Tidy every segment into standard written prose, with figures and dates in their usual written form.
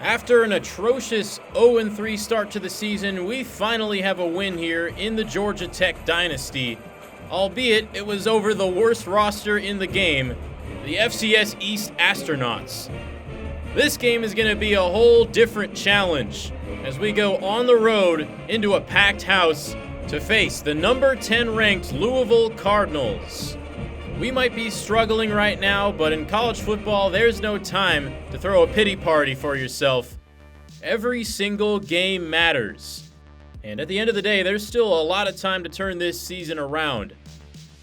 After an atrocious 0-3 start to the season, we finally have a win here in the Georgia Tech Dynasty, albeit it was over the worst roster in the game, the FCS East Astronauts. This game is going to be a whole different challenge as we go on the road into a packed house to face the number 10 ranked Louisville Cardinals. We might be struggling right now, but in college football, there's no time to throw a pity party for yourself. Every single game matters. And at the end of the day, there's still a lot of time to turn this season around.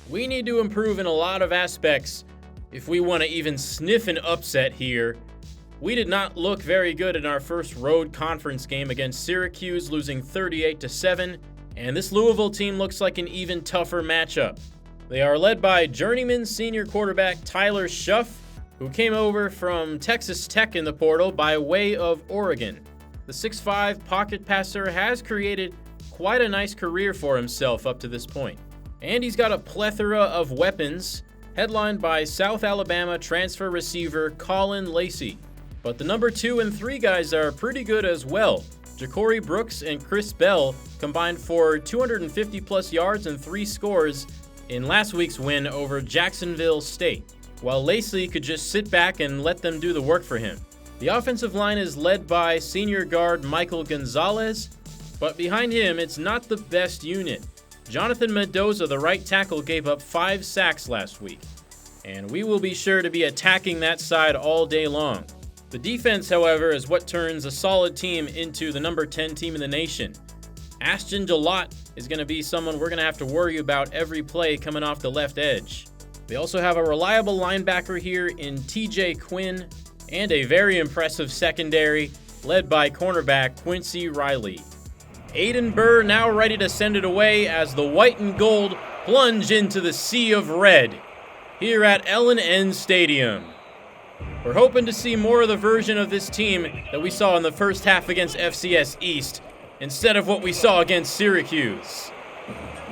We need to improve in a lot of aspects if we want to even sniff an upset here. We did not look very good in our first road conference game against Syracuse, losing 38-7, and this Louisville team looks like an even tougher matchup. They are led by journeyman senior quarterback Tyler Schuff, who came over from Texas Tech in the portal by way of Oregon. The 6'5" pocket passer has created quite a nice career for himself up to this point. And he's got a plethora of weapons, headlined by South Alabama transfer receiver Colin Lacey. But the number 2 and 3 guys are pretty good as well. Ja'Cory Brooks and Chris Bell combined for 250-plus yards and 3 scores in last week's win over Jacksonville State, while Lacey could just sit back and let them do the work for him. The offensive line is led by senior guard Michael Gonzalez, but behind him, it's not the best unit. Jonathan Mendoza, the right tackle, gave up 5 sacks last week, and we will be sure to be attacking that side all day long. The defense, however, is what turns a solid team into the number 10 team in the nation. Ashton DeLotte is going to be someone we're going to have to worry about every play coming off the left edge. They also have a reliable linebacker here in TJ Quinn and a very impressive secondary led by cornerback Quincy Riley. Aiden Burr now ready to send it away as the white and gold plunge into the sea of red here at L&N Stadium. We're hoping to see more of the version of this team that we saw in the first half against FCS East, instead of what we saw against Syracuse.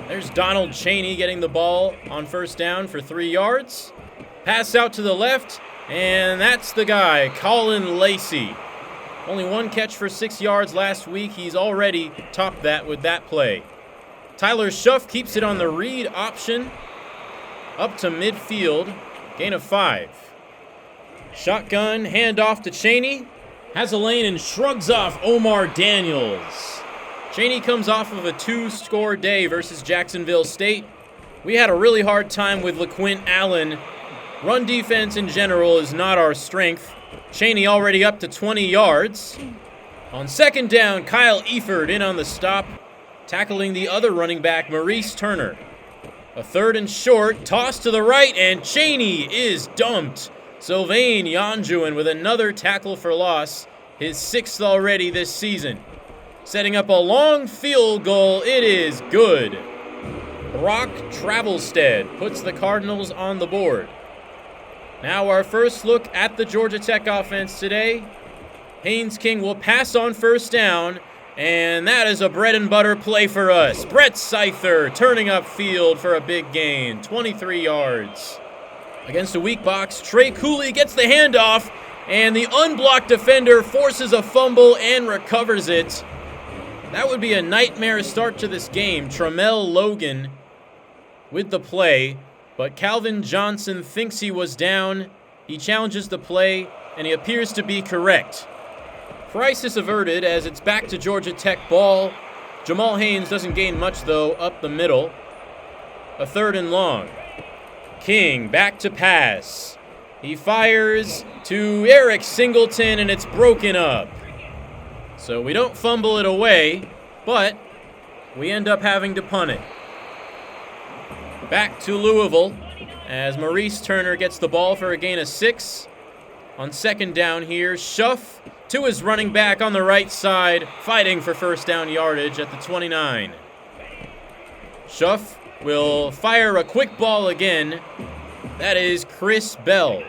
There's Donald Chaney getting the ball on first down for 3 yards. Pass out to the left, and that's the guy, Colin Lacey. Only 1 catch for 6 yards last week. He's already topped that with that play. Tyler Schuff keeps it on the read option. Up to midfield, gain of 5. Shotgun, handoff to Chaney. Has a lane and shrugs off Omar Daniels. Chaney comes off of a 2-score day versus Jacksonville State. We had a really hard time with LaQuint Allen. Run defense in general is not our strength. Chaney already up to 20 yards. On second down, Kyle Eford in on the stop, tackling the other running back, Maurice Turner. A 3rd and short, toss to the right, and Chaney is dumped. Sylvain Yanjuan with another tackle for loss, his 6th already this season. Setting up a long field goal, it is good. Brock Travelstead puts the Cardinals on the board. Now our first look at the Georgia Tech offense today. Haynes King will pass on first down, and that is a bread and butter play for us. Brett Seither turning upfield for a big gain, 23 yards. Against a weak box, Trey Cooley gets the handoff, and the unblocked defender forces a fumble and recovers it. That would be a nightmare start to this game. Tramel Logan with the play, but Calvin Johnson thinks he was down. He challenges the play, and he appears to be correct. Crisis averted as it's back to Georgia Tech ball. Jamal Haynes doesn't gain much, though, up the middle. A 3rd and long. King back to pass. He fires to Eric Singleton, and it's broken up. So we don't fumble it away, but we end up having to punt it. Back to Louisville as Maurice Turner gets the ball for a gain of 6. On second down here, Schuff to his running back on the right side, fighting for first down yardage at the 29. Schuff will fire a quick ball again. That is Chris Bell.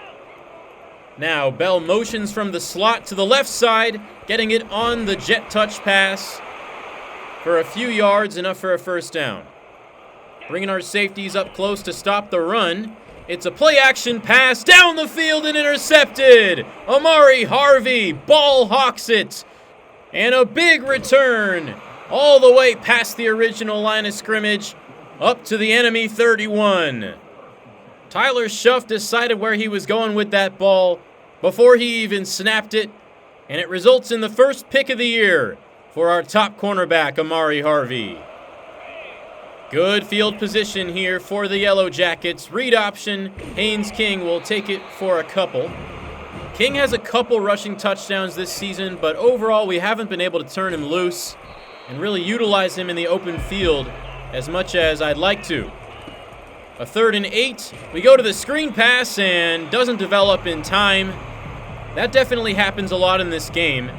Now Bell motions from the slot to the left side, getting it on the jet touch pass for a few yards, enough for a first down. Bringing our safeties up close to stop the run. It's a play-action pass down the field and intercepted. Amari Harvey ball hawks it. And a big return all the way past the original line of scrimmage up to the enemy 31. Tyler Schuff decided where he was going with that ball before he even snapped it, and it results in the first pick of the year for our top cornerback, Amari Harvey. Good field position here for the Yellow Jackets. Read option. Haynes King will take it for a couple. King has a couple rushing touchdowns this season, but overall we haven't been able to turn him loose and really utilize him in the open field as much as I'd like to. A 3rd and 8. We go to the screen pass and doesn't develop in time. That definitely happens a lot in this game.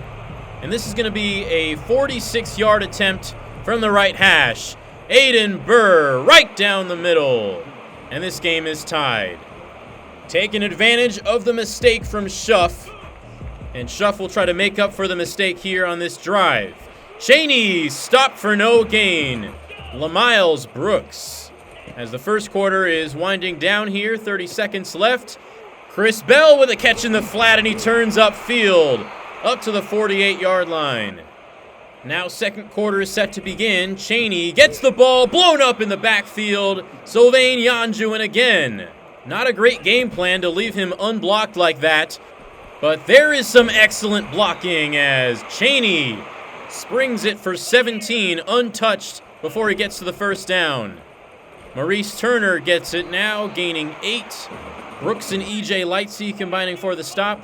And this is going to be a 46-yard attempt from the right hash. Aiden Burr right down the middle. And this game is tied. Taking advantage of the mistake from Schuff. And Schuff will try to make up for the mistake here on this drive. Cheney stopped for no gain. LaMiles Brooks. As the first quarter is winding down here, 30 seconds left. Chris Bell with a catch in the flat, and he turns upfield, up to the 48-yard line. Now second quarter is set to begin. Cheney gets the ball blown up in the backfield. Sylvain Yanjuan again. Not a great game plan to leave him unblocked like that, but there is some excellent blocking as Cheney springs it for 17 untouched before he gets to the first down. Maurice Turner gets it now, gaining 8. Brooks and E.J. Lightsey combining for the stop.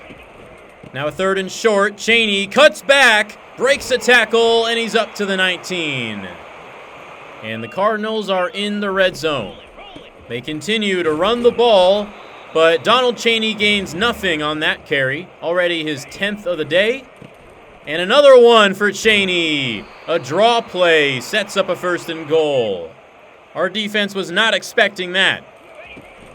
Now a 3rd and short. Cheney cuts back, breaks a tackle, and he's up to the 19. And the Cardinals are in the red zone. They continue to run the ball, but Donald Cheney gains nothing on that carry. Already his 10th of the day. And another one for Cheney. A draw play sets up a 1st and goal. Our defense was not expecting that.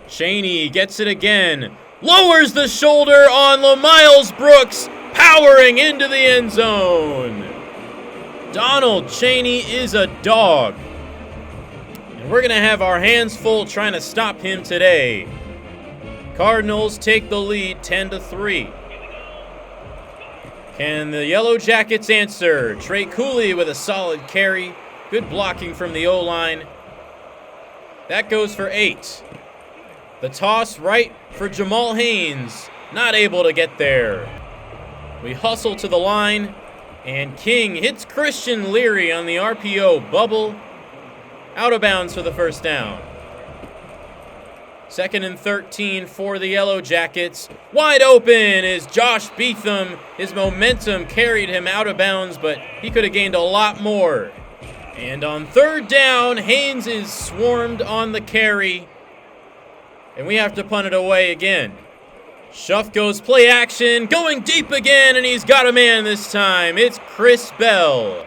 Cheney gets it again. Lowers the shoulder on LaMiles Brooks, powering into the end zone. Donald Cheney is a dog. And we're going to have our hands full trying to stop him today. Cardinals take the lead 10-3. Can the Yellow Jackets answer? Trey Cooley with a solid carry. Good blocking from the O-line. That goes for 8. The toss right for Jamal Haynes. Not able to get there. We hustle to the line, and King hits Christian Leary on the RPO bubble. Out of bounds for the first down. 2nd and 13 for the Yellow Jackets. Wide open is Josh Beetham. His momentum carried him out of bounds, but he could have gained a lot more. And on 3rd down, Haynes is swarmed on the carry. And we have to punt it away again. Schuff goes play action, going deep again, and he's got a man this time. It's Chris Bell.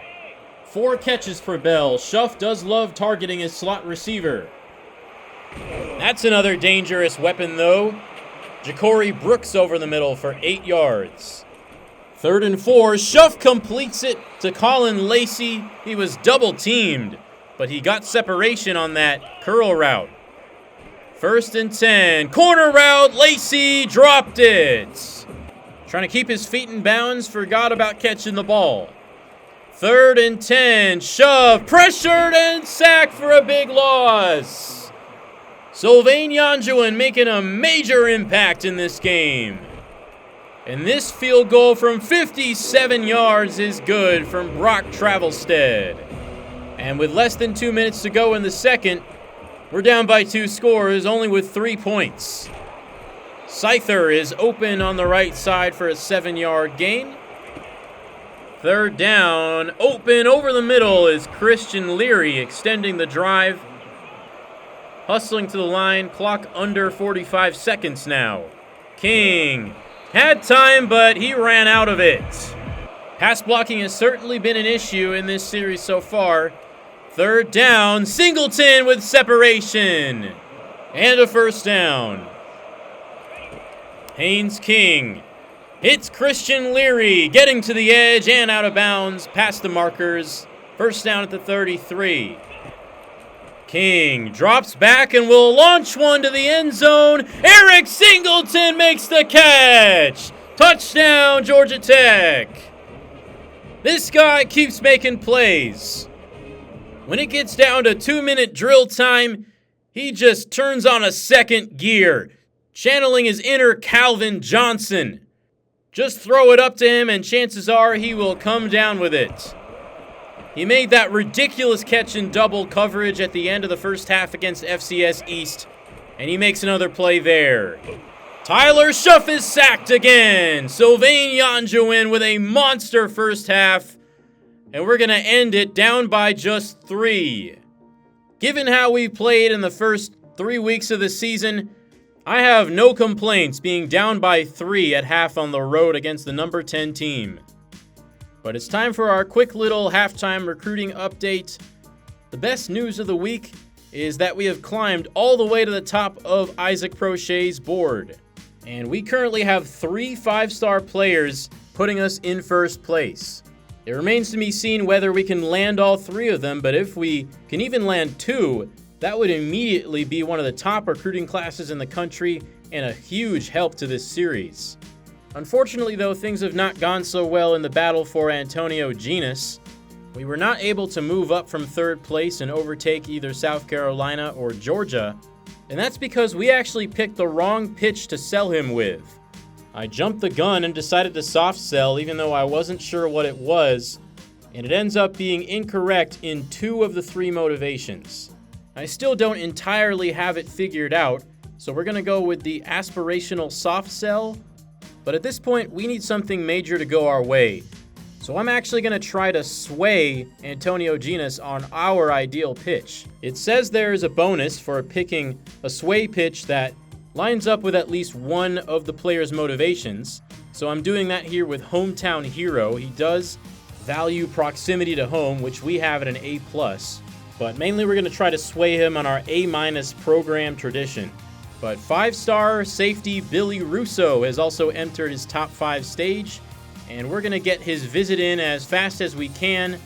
4 catches for Bell. Schuff does love targeting his slot receiver. That's another dangerous weapon, though. Ja'Cory Brooks over the middle for 8 yards. 3rd and 4. Schuff completes it to Colin Lacey. He was double-teamed, but he got separation on that curl route. 1st and 10. Corner route. Lacey dropped it. Trying to keep his feet in bounds. Forgot about catching the ball. 3rd and 10. Shove. Pressured and sacked for a big loss. Sylvain Yanjuan making a major impact in this game. And this field goal from 57 yards is good from Brock Travelstead. And with less than 2 minutes to go in the second, we're down by 2 scores, only with 3 points. Scyther is open on the right side for a 7-yard gain. 3rd down, open over the middle is Christian Leary extending the drive. Hustling to the line, clock under 45 seconds now. King had time, but he ran out of it. Pass blocking has certainly been an issue in this series so far. 3rd down, Singleton with separation. And a 1st down. Haynes King hits Christian Leary, getting to the edge and out of bounds, past the markers. 1st down at the 33. King drops back and will launch one to the end zone. Eric Singleton makes the catch. Touchdown, Georgia Tech. This guy keeps making plays. When it gets down to 2-minute drill time, he just turns on a second gear, channeling his inner Calvin Johnson. Just throw it up to him and chances are he will come down with it. He made that ridiculous catch in double coverage at the end of the first half against FCS East, and he makes another play there. Tyler Schuff is sacked again. Sylvain Yanjuin with a monster first half, and we're going to end it down by just 3. Given how we played in the first 3 weeks of the season, I have no complaints being down by 3 at half on the road against the number 10 team. But it's time for our quick little halftime recruiting update. The best news of the week is that we have climbed all the way to the top of Isaac Prochet's board. And we currently have 3 5-star players putting us in first place. It remains to be seen whether we can land all 3 of them, but if we can even land 2, that would immediately be one of the top recruiting classes in the country and a huge help to this series. Unfortunately, though, things have not gone so well in the battle for Antonio Genis. We were not able to move up from 3rd place and overtake either South Carolina or Georgia, and that's because we actually picked the wrong pitch to sell him with. I jumped the gun and decided to soft sell even though I wasn't sure what it was, and it ends up being incorrect in 2 of the 3 motivations. I still don't entirely have it figured out, so we're going to go with the aspirational soft sell. But at this point, we need something major to go our way. So I'm actually going to try to sway Antonio Genis on our ideal pitch. It says there is a bonus for picking a sway pitch that lines up with at least one of the player's motivations. So I'm doing that here with Hometown Hero. He does value proximity to home, which we have at an A+. But mainly we're going to try to sway him on our A- program tradition. But 5-star safety Billy Russo has also entered his top 5 stage, and we're going to get his visit in as fast as we can.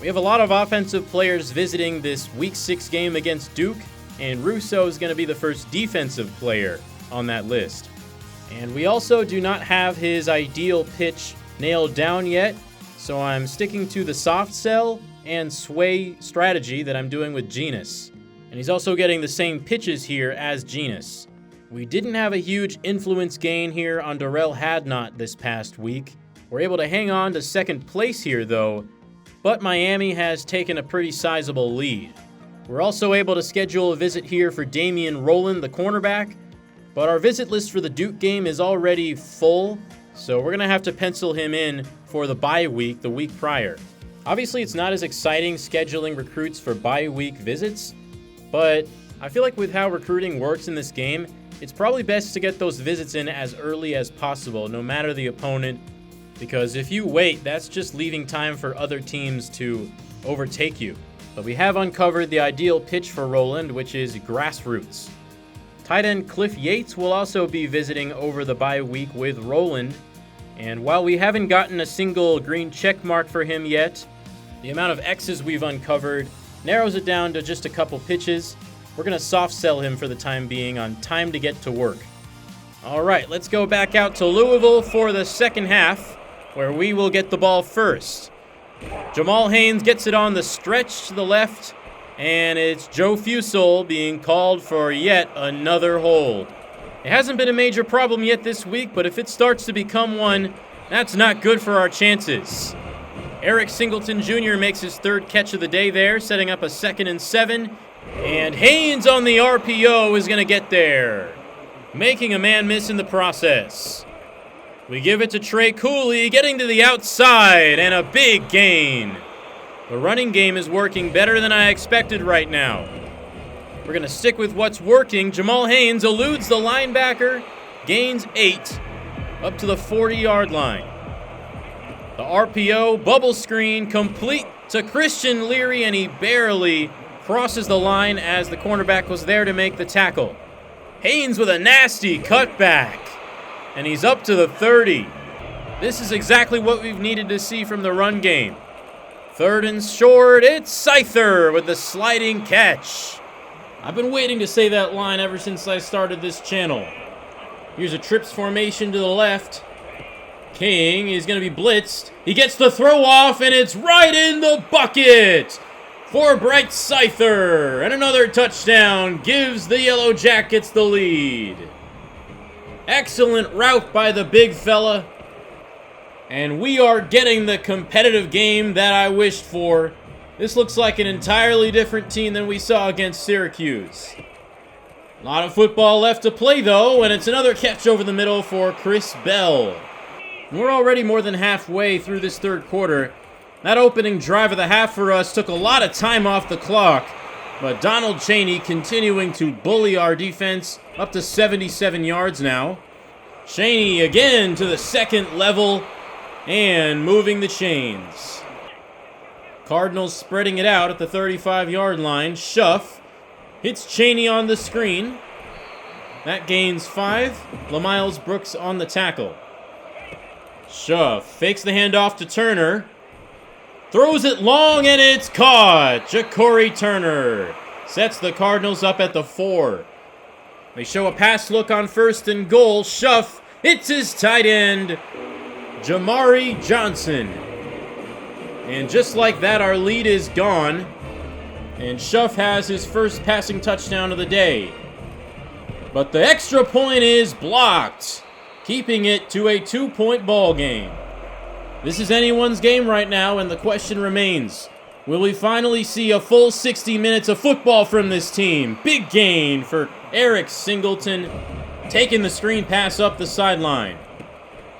We have a lot of offensive players visiting this Week 6 game against Duke, and Russo is going to be the first defensive player on that list. And we also do not have his ideal pitch nailed down yet, so I'm sticking to the soft sell and sway strategy that I'm doing with Genis. And he's also getting the same pitches here as Genis. We didn't have a huge influence gain here on Darrell Hadnot this past week. We're able to hang on to 2nd place here though, but Miami has taken a pretty sizable lead. We're also able to schedule a visit here for Damian Rowland, the cornerback, but our visit list for the Duke game is already full, so we're going to have to pencil him in for the bye week the week prior. Obviously, it's not as exciting scheduling recruits for bye week visits, but I feel like with how recruiting works in this game, it's probably best to get those visits in as early as possible, no matter the opponent, because if you wait, that's just leaving time for other teams to overtake you. But we have uncovered the ideal pitch for Rowland, which is grassroots. Tight end Cliff Yates will also be visiting over the bye week with Rowland, and while we haven't gotten a single green check mark for him yet, the amount of X's we've uncovered narrows it down to just a couple pitches. We're going to soft sell him for the time being on time to get to work. All right, let's go back out to Louisville for the second half, where we will get the ball first. Jamal Haynes gets it on the stretch to the left, and it's Joe Fusel being called for yet another hold. It hasn't been a major problem yet this week, but if it starts to become one, that's not good for our chances. Eric Singleton Jr. makes his 3rd catch of the day there, setting up a 2nd and 7. And Haynes on the RPO is going to get there, making a man miss in the process. We give it to Trey Cooley, getting to the outside, and a big gain. The running game is working better than I expected right now. We're going to stick with what's working. Jamal Haynes eludes the linebacker, gains 8, up to the 40-yard line. The RPO, bubble screen, complete to Christian Leary, and he barely crosses the line as the cornerback was there to make the tackle. Haynes with a nasty cutback, and he's up to the 30. This is exactly what we've needed to see from the run game. 3rd and short, it's Scyther with the sliding catch. I've been waiting to say that line ever since I started this channel. Here's a trips formation to the left. King is going to be blitzed. He gets the throw off, and it's right in the bucket for Bright Scyther. And another touchdown gives the Yellow Jackets the lead. Excellent route by the big fella. And we are getting the competitive game that I wished for. This looks like an entirely different team than we saw against Syracuse. A lot of football left to play, though, and it's another catch over the middle for Chris Bell. We're already more than halfway through this third quarter. That opening drive of the half for us took a lot of time off the clock, but Donald Chaney continuing to bully our defense up to 77 yards now. Chaney again to the second level and moving the chains. Cardinals spreading it out at the 35-yard line. Schuff hits Chaney on the screen. That gains 5. LaMiles Brooks on the tackle. Schuff fakes the handoff to Turner. Throws it long, and it's caught. Ja'Cory Turner sets the Cardinals up at the 4. They show a pass look on 1st and goal. Schuff hits his tight end, Jamari Johnson. And just like that, our lead is gone. And Schuff has his first passing touchdown of the day. But the extra point is blocked, keeping it to a 2-point ball game. This is anyone's game right now, and the question remains, will we finally see a full 60 minutes of football from this team? Big gain for Eric Singleton, taking the screen pass up the sideline.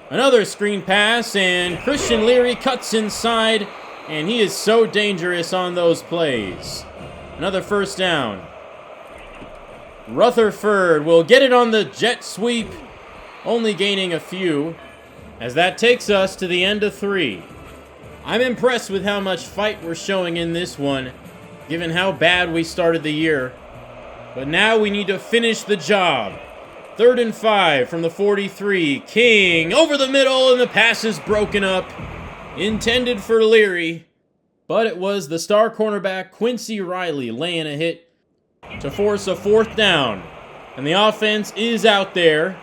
Another screen pass, and Christian Leary cuts inside, and he is so dangerous on those plays. Another first down. Rutherford will get it on the jet sweep, only gaining a few, as that takes us to the end of 3. I'm impressed with how much fight we're showing in this one, given how bad we started the year. But now we need to finish the job. 3rd and 5 from the 43. King over the middle, and the pass is broken up. Intended for Leary, but it was the star cornerback Quincy Riley laying a hit to force a 4th down. And the offense is out there.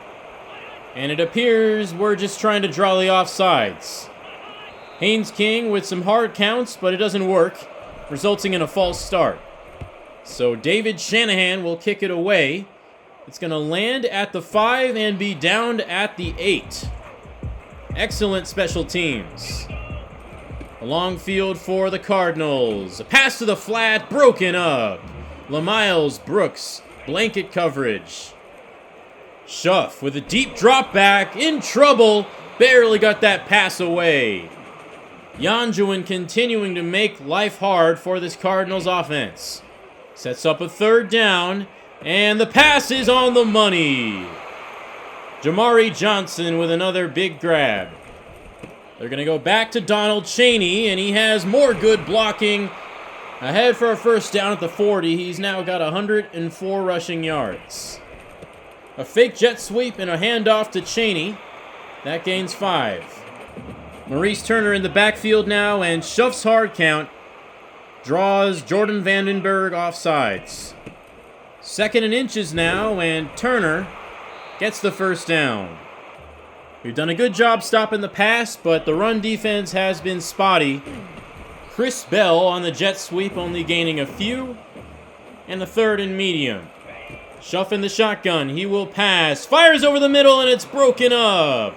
And it appears we're just trying to draw the offsides. Haynes King with some hard counts, but it doesn't work, resulting in a false start. So David Shanahan will kick it away. It's going to land at the 5 and be downed at the 8. Excellent special teams. A long field for the Cardinals. A pass to the flat, broken up. LaMiles Brooks, blanket coverage. Schuff with a deep drop back, in trouble, barely got that pass away. Yanjuan continuing to make life hard for this Cardinals offense. Sets up a 3rd down, and the pass is on the money. Jamari Johnson with another big grab. They're going to go back to Donald Chaney, and he has more good blocking. Ahead for a first down at the 40. He's now got 104 rushing yards. A fake jet sweep and a handoff to Chaney. That gains 5. Maurice Turner in the backfield now, and Schuff's hard count draws Jordan Vandenberg offsides. 2nd and inches now, and Turner gets the first down. We've done a good job stopping the pass, but the run defense has been spotty. Chris Bell on the jet sweep, only gaining a few, and a 3rd and medium. Schuff in the shotgun. He will pass. Fires over the middle, and it's broken up.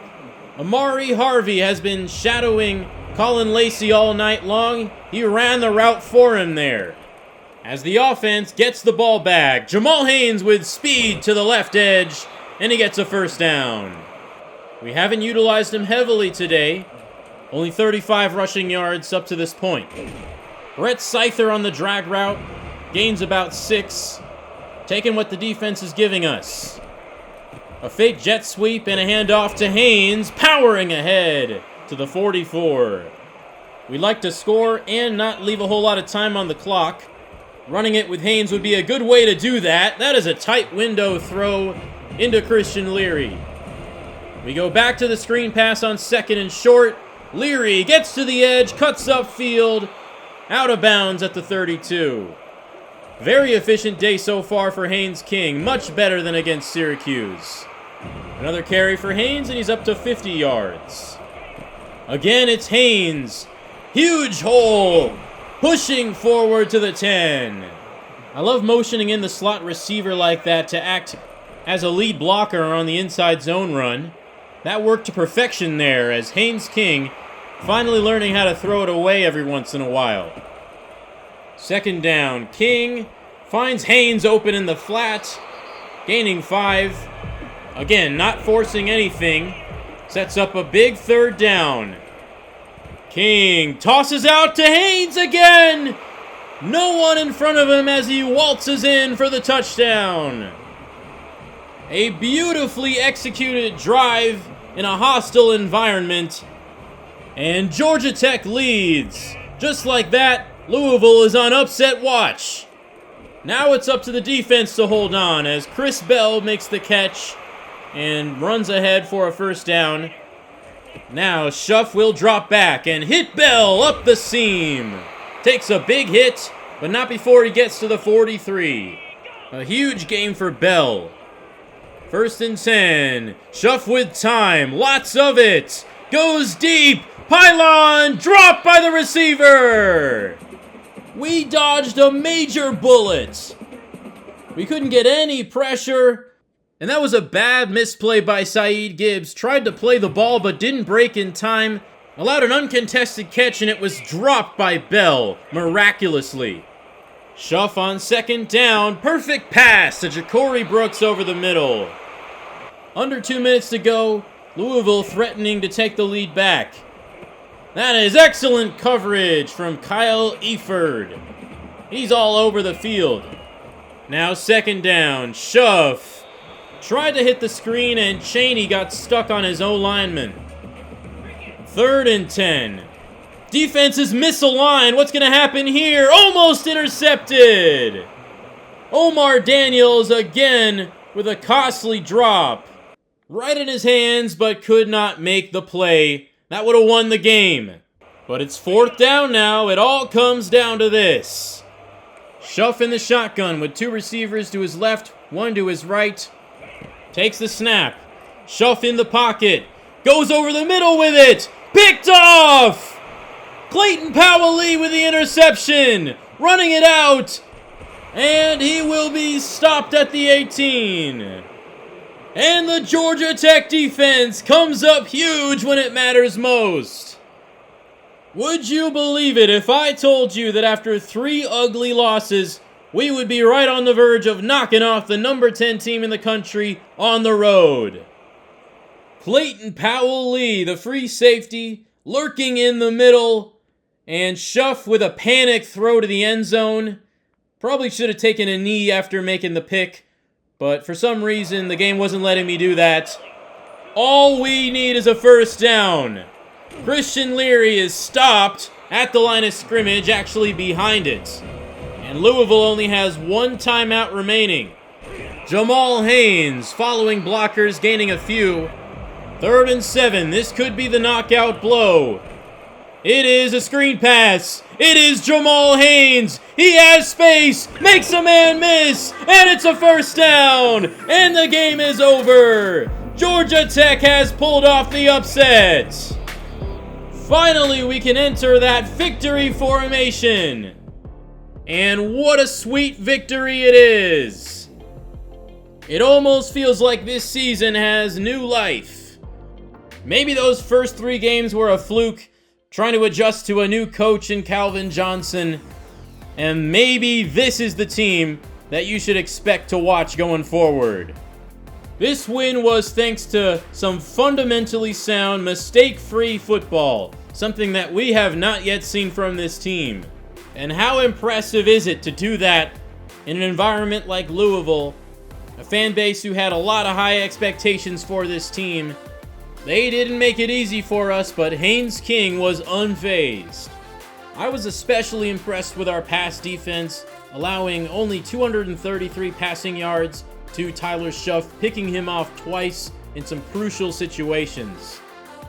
Amari Harvey has been shadowing Colin Lacey all night long. He ran the route for him there. As the offense gets the ball back, Jamal Haynes with speed to the left edge, and he gets a first down. We haven't utilized him heavily today. Only 35 rushing yards up to this point. Brett Scyther on the drag route. Gains about 6. Taking what the defense is giving us. A fake jet sweep and a handoff to Haynes, powering ahead to the 44. We'd like to score and not leave a whole lot of time on the clock. Running it with Haynes would be a good way to do that. That is a tight window throw into Christian Leary. We go back to the screen pass on 2nd and short. Leary gets to the edge, cuts upfield, out of bounds at the 32. Very efficient day so far for Haynes King. Much better than against Syracuse. Another carry for Haynes, and he's up to 50 yards. Again, it's Haynes. Huge hole. Pushing forward to the 10. I love motioning in the slot receiver like that to act as a lead blocker on the inside zone run. That worked to perfection there as Haynes King finally learning how to throw it away every once in a while. Second down. King finds Haynes open in the flat, gaining 5. Again, not forcing anything. Sets up a big third down. King tosses out to Haynes again. No one in front of him as he waltzes in for the touchdown. A beautifully executed drive in a hostile environment. And Georgia Tech leads. Just like that, Louisville is on upset watch. Now it's up to the defense to hold on as Chris Bell makes the catch and runs ahead for a first down. Now Schuff will drop back and hit Bell up the seam. Takes a big hit, but not before he gets to the 43. A huge game for Bell. First and 10. Schuff with time. Lots of it. Goes deep. Pylon dropped by the receiver. We dodged a major bullet. We couldn't get any pressure. And that was a bad misplay by Saeed Gibbs. Tried to play the ball but didn't break in time. Allowed an uncontested catch and it was dropped by Bell, miraculously. Schuff on second down. Perfect pass to Ja'Cory Brooks over the middle. Under 2 minutes to go. Louisville threatening to take the lead back. That is excellent coverage from Kyle Eford. He's all over the field. Now second down. Schuff tried to hit the screen and Chaney got stuck on his O-lineman. Third and 10. Defense is misaligned. What's going to happen here? Almost intercepted. Omar Daniels again with a costly drop. Right in his hands, but could not make the play. That would have won the game. But it's fourth down now. It all comes down to this. Schuff in the shotgun with 2 receivers to his left, 1 to his right. Takes the snap. Schuff in the pocket. Goes over the middle with it. Picked off! Clayton Powell-Lee with the interception. Running it out. And he will be stopped at the 18. And the Georgia Tech defense comes up huge when it matters most. Would you believe it if I told you that after 3 ugly losses, we would be right on the verge of knocking off the number 10 team in the country on the road? Clayton Powell-Lee, the free safety, lurking in the middle, and Schuff with a panic throw to the end zone. Probably should have taken a knee after making the pick. But for some reason, the game wasn't letting me do that. All we need is a first down. Christian Leary is stopped at the line of scrimmage, actually behind it. And Louisville only has 1 timeout remaining. Jamal Haynes following blockers, gaining a few. Third and 7. This could be the knockout blow. It is a screen pass. It is Jamal Haynes. He has space, makes a man miss, and it's a first down. And the game is over. Georgia Tech has pulled off the upset. Finally, we can enter that victory formation. And what a sweet victory it is. It almost feels like this season has new life. Maybe those first 3 games were a fluke, trying to adjust to a new coach in Calvin Johnson. And maybe this is the team that you should expect to watch going forward. This win was thanks to some fundamentally sound, mistake-free football, something that we have not yet seen from this team. And how impressive is it to do that in an environment like Louisville, a fan base who had a lot of high expectations for this team. They didn't make it easy for us, but Haynes King was unfazed. I was especially impressed with our pass defense, allowing only 233 passing yards to Tyler Schuff, picking him off twice in some crucial situations.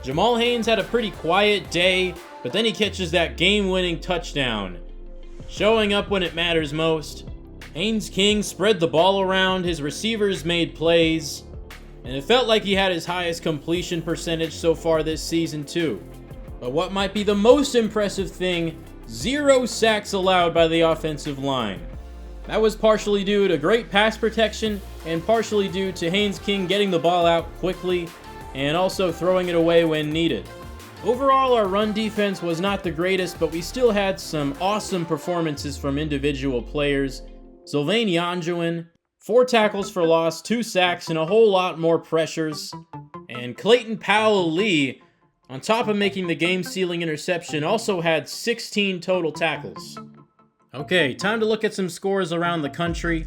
Jamal Haynes had a pretty quiet day, but then he catches that game-winning touchdown, showing up when it matters most. Haynes King spread the ball around, his receivers made plays, and it felt like he had his highest completion percentage so far this season too. But what might be the most impressive thing, 0 sacks allowed by the offensive line. That was partially due to great pass protection and partially due to Haynes King getting the ball out quickly and also throwing it away when needed. Overall, our run defense was not the greatest, but we still had some awesome performances from individual players. Sylvain Yanjuan, 4 tackles for loss, 2 sacks, and a whole lot more pressures. And Clayton Powell-Lee, on top of making the game-sealing interception, also had 16 total tackles. Okay, time to look at some scores around the country.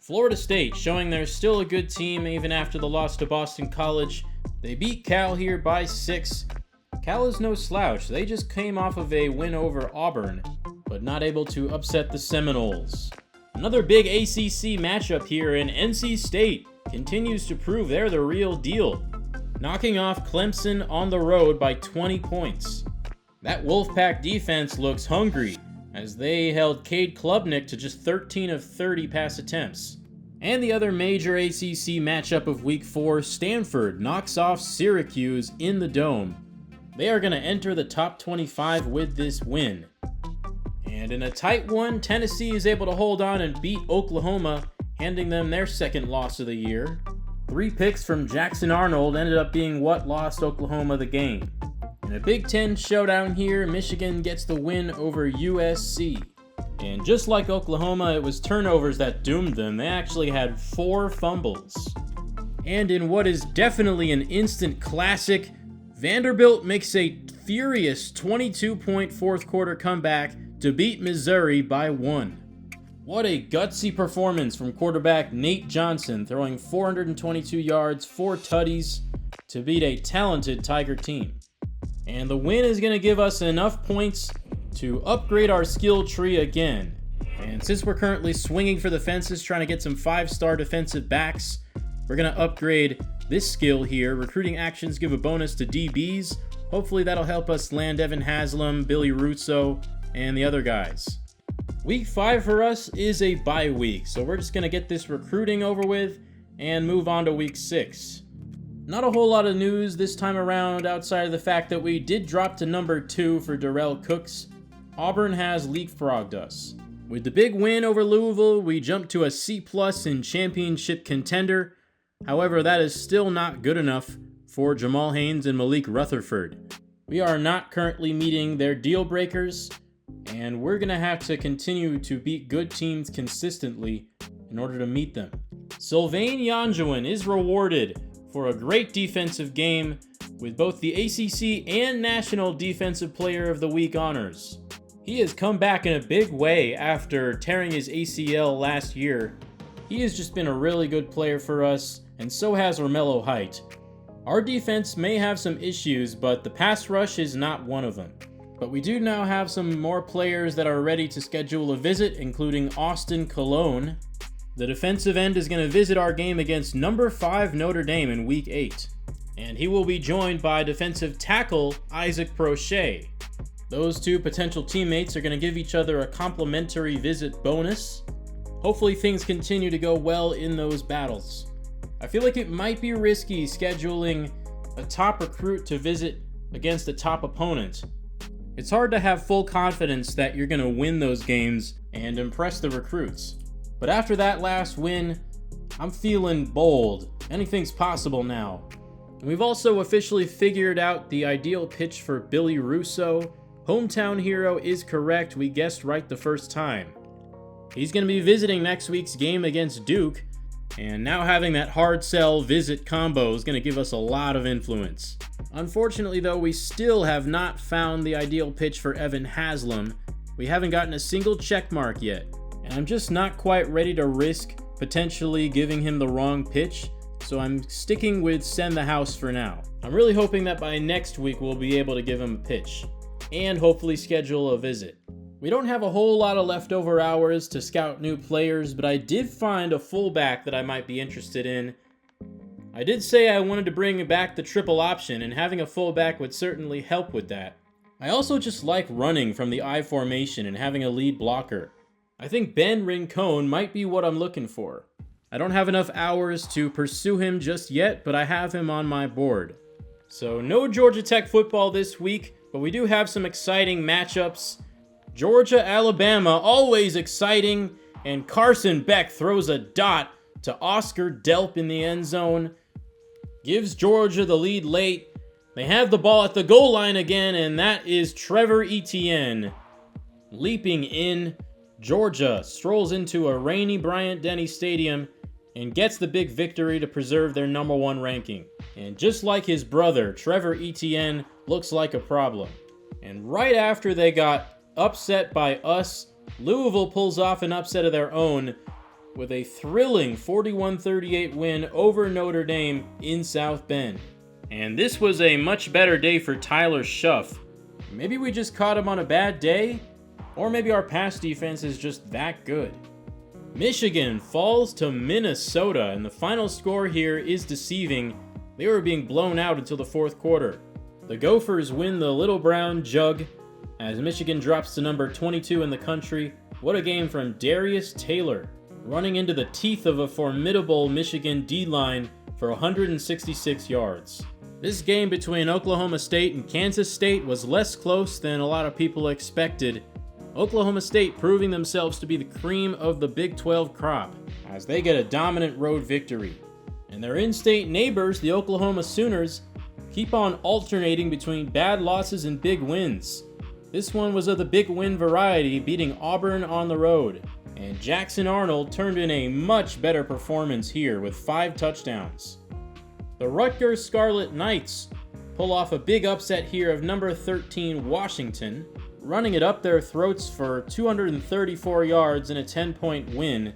Florida State showing they're still a good team even after the loss to Boston College. They beat Cal here by 6. Cal is no slouch. They just came off of a win over Auburn, but not able to upset the Seminoles. Another big ACC matchup here, and NC State continues to prove they're the real deal, knocking off Clemson on the road by 20 points. That Wolfpack defense looks hungry, as they held Cade Klubnik to just 13 of 30 pass attempts. And the other major ACC matchup of Week 4, Stanford knocks off Syracuse in the Dome. They are going to enter the top 25 with this win. And in a tight one, Tennessee is able to hold on and beat Oklahoma, handing them their second loss of the year. 3 picks from Jackson Arnold ended up being what lost Oklahoma the game. In a Big Ten showdown here, Michigan gets the win over USC. And just like Oklahoma, it was turnovers that doomed them. They actually had 4 fumbles. And in what is definitely an instant classic, Vanderbilt makes a furious 22-point fourth quarter comeback to beat Missouri by 1. What a gutsy performance from quarterback Nate Johnson, throwing 422 yards, 4 tutties to beat a talented Tiger team. And the win is going to give us enough points to upgrade our skill tree again. And since we're currently swinging for the fences trying to get some 5-star defensive backs, we're going to upgrade this skill here. Recruiting actions give a bonus to DBs. Hopefully that'll help us land Evan Haslam, Billy Russo, and the other guys. Week 5 for us is a bye week, so we're just going to get this recruiting over with and move on to week 6. Not a whole lot of news this time around outside of the fact that we did drop to number 2 for Darrell Cooks. Auburn has leapfrogged us. With the big win over Louisville, we jumped to a C+ in championship contender. However, that is still not good enough for Jamal Haynes and Malik Rutherford. We are not currently meeting their deal breakers, and we're going to have to continue to beat good teams consistently in order to meet them. Sylvain Yanjuan is rewarded for a great defensive game with both the ACC and National Defensive Player of the Week honors. He has come back in a big way after tearing his ACL last year. He has just been a really good player for us, and so has Romello Height. Our defense may have some issues, but the pass rush is not one of them. But we do now have some more players that are ready to schedule a visit, including Austin Colon. The defensive end is going to visit our game against number 5 Notre Dame in Week 8. And he will be joined by defensive tackle Isaac Prochet. Those 2 potential teammates are going to give each other a complimentary visit bonus. Hopefully things continue to go well in those battles. I feel like it might be risky scheduling a top recruit to visit against a top opponent. It's hard to have full confidence that you're going to win those games and impress the recruits. But after that last win, I'm feeling bold. Anything's possible now. And we've also officially figured out the ideal pitch for Billy Russo. Hometown hero is correct. We guessed right the first time. He's going to be visiting next week's game against Duke, and now having that hard sell visit combo is going to give us a lot of influence. Unfortunately though, we still have not found the ideal pitch for Evan Haslam. We haven't gotten a single check mark yet, and I'm just not quite ready to risk potentially giving him the wrong pitch, so I'm sticking with send the house for now. I'm really hoping that by next week we'll be able to give him a pitch, and hopefully schedule a visit. We don't have a whole lot of leftover hours to scout new players, but I did find a fullback that I might be interested in. I did say I wanted to bring back the triple option, and having a fullback would certainly help with that. I also just like running from the I formation and having a lead blocker. I think Ben Rincon might be what I'm looking for. I don't have enough hours to pursue him just yet, but I have him on my board. So no Georgia Tech football this week, but we do have some exciting matchups. Georgia, Alabama, always exciting, and Carson Beck throws a dot to Oscar Delp in the end zone. Gives Georgia the lead late. They have the ball at the goal line again, and that is Trevor Etienne. Leaping in, Georgia strolls into a rainy Bryant-Denny Stadium and gets the big victory to preserve their number 1 ranking. And just like his brother, Trevor Etienne looks like a problem. And right after they got upset by us, Louisville pulls off an upset of their own with a thrilling 41-38 win over Notre Dame in South Bend. And this was a much better day for Tyler Schuff. Maybe we just caught him on a bad day, or maybe our pass defense is just that good. Michigan falls to Minnesota, and the final score here is deceiving. They were being blown out until the fourth quarter. The Gophers win the Little Brown Jug as Michigan drops to number 22 in the country. What a game from Darius Taylor, running into the teeth of a formidable Michigan D-line for 166 yards. This game between Oklahoma State and Kansas State was less close than a lot of people expected. Oklahoma State proving themselves to be the cream of the Big 12 crop as they get a dominant road victory. And their in-state neighbors, the Oklahoma Sooners, keep on alternating between bad losses and big wins. This one was of the big win variety, beating Auburn on the road. And Jackson Arnold turned in a much better performance here with 5 touchdowns. The Rutgers Scarlet Knights pull off a big upset here of number 13 Washington, running it up their throats for 234 yards in a 10-point win.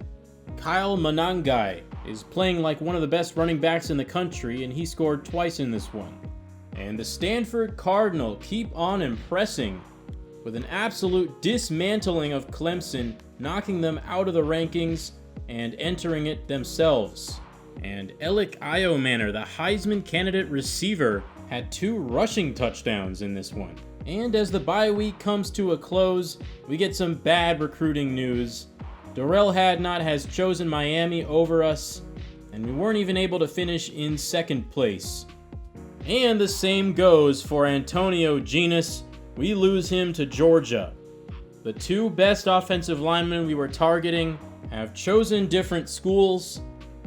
Kyle Monangai is playing like one of the best running backs in the country, and he scored twice in this one. And the Stanford Cardinal keep on impressing with an absolute dismantling of Clemson, knocking them out of the rankings and entering it themselves. And Alec Iomanner, the Heisman candidate receiver, had 2 rushing touchdowns in this one. And as the bye week comes to a close, we get some bad recruiting news. Darrell Hadnot has chosen Miami over us, and we weren't even able to finish in 2nd place. And the same goes for Antonio Genis. We lose him to Georgia. The 2 best offensive linemen we were targeting have chosen different schools,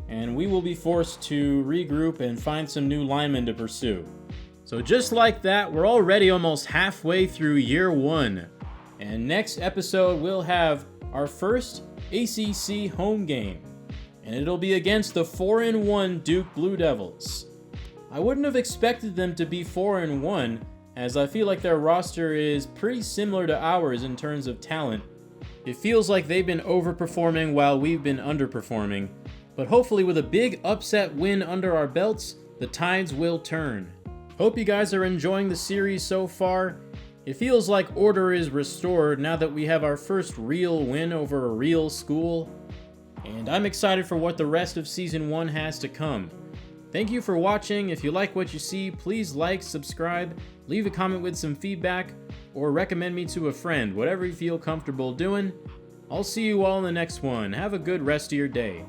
and we will be forced to regroup and find some new linemen to pursue. So just like that, we're already almost halfway through year 1. And next episode, we'll have our first ACC home game. And it'll be against the 4-1 Duke Blue Devils. I wouldn't have expected them to be 4-1, as I feel like their roster is pretty similar to ours in terms of talent. It feels like they've been overperforming while we've been underperforming. But hopefully with a big upset win under our belts, the tides will turn. Hope you guys are enjoying the series so far. It feels like order is restored now that we have our first real win over a real school. And I'm excited for what the rest of Season 1 has to come. Thank you for watching. If you like what you see, please like, subscribe, leave a comment with some feedback, or recommend me to a friend, whatever you feel comfortable doing. I'll see you all in the next one. Have a good rest of your day.